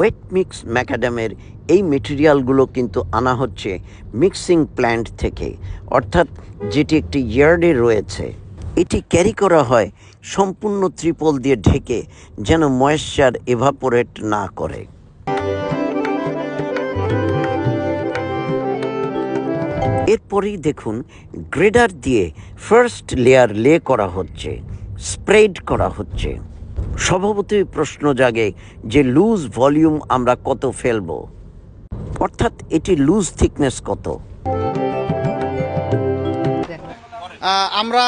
Wait mix ম্যাকাডামের এই মেটেরিয়ালগুলো কিন্তু আনা হচ্ছে মিক্সিং প্ল্যান্ট থেকে, অর্থাৎ যেটি একটি ইয়ার্ডে রয়েছে। এটি ক্যারি করা হয় সম্পূর্ণ ত্রিপল দিয়ে ঢেকে, যেন ময়েশ্চার এভাপোরেট না করে। এরপরেই দেখুন গ্রেডার দিয়ে ফার্স্ট লেয়ার লে করা হচ্ছে, স্প্রেড করা হচ্ছে। স্বভাবতই প্রশ্ন জাগে যে লুজ ভলিউম আমরা কত ফেলব, অর্থাৎ এটি লুজ থিকনেস কত। আমরা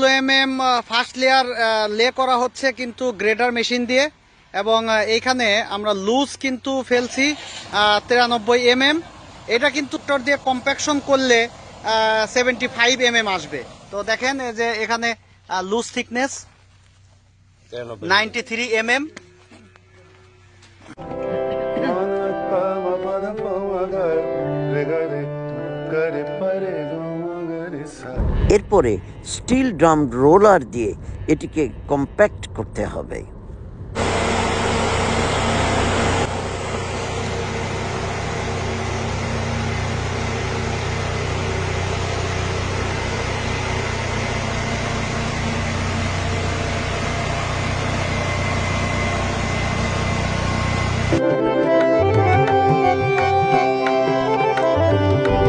WMM ফার্স্ট লেয়ার লে করা হচ্ছে কিন্তু গ্রেডার মেশিন দিয়ে, এবং এইখানে আমরা লুজ কিন্তু ফেলছি 93 mm। এটা কিন্তু টর দিয়ে কম্প্যাকশন করলে 75 mm আসবে। তো দেখেন যে এখানে লুজ থিকনেস 93 mm। এরপরে স্টিল ড্রাম রোলার দিয়ে এটিকে কম্প্যাক্ট করতে হবে।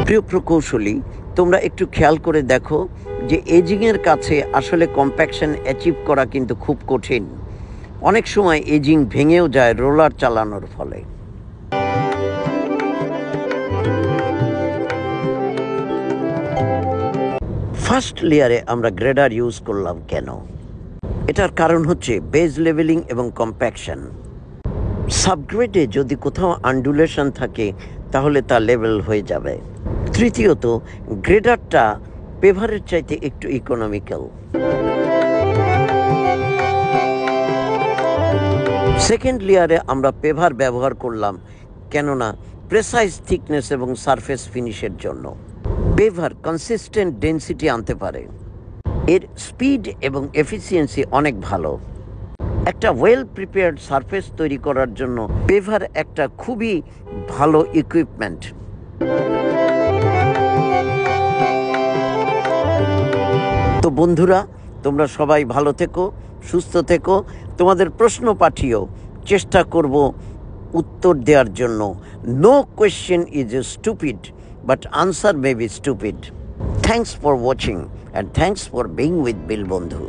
প্রিয় প্রকৌশলী, তোমরা একটু খেয়াল করে দেখো যে এজিংয়ের কাছে আসলে কম্প্যাকশন অ্যাচিভ করা কিন্তু খুব কঠিন। অনেক সময় এজিং ভেঙেও যায় রোলার চালানোর ফলে। ফার্স্ট লেয়ারে আমরা গ্রেডার ইউজ করলাম কেন? এটার কারণ হচ্ছে বেজ লেভেলিং এবং কম্প্যাকশন। সাবগ্রেডে যদি কোথাও আন্ডুলেশন থাকে তাহলে তা লেভেল হয়ে যাবে। তৃতীয়ত, গ্রেডারটা পেভারের চাইতে একটু ইকোনমিক্যাল। সেকেন্ড লেয়ারে আমরা পেভার ব্যবহার করলাম কেননা প্রেসাইজ থিকনেস এবং সারফেস ফিনিশের জন্য। পেভার কনসিস্টেন্ট ডেন্সিটি আনতে পারে, এর স্পিড এবং এফিসিয়েন্সি অনেক ভালো। একটা ওয়েল প্রিপেয়ার্ড সারফেস তৈরি করার জন্য পেভার একটা খুবই ভালো ইকুইপমেন্ট। তো বন্ধুরা, তোমরা সবাই ভালো থেকো, সুস্থ থেকো। তোমাদের প্রশ্ন পাঠিও, চেষ্টা করব উত্তর দেওয়ার জন্য। No question is stupid, but answer may be stupid. Thanks for watching and thanks for being with বিল বন্ধু।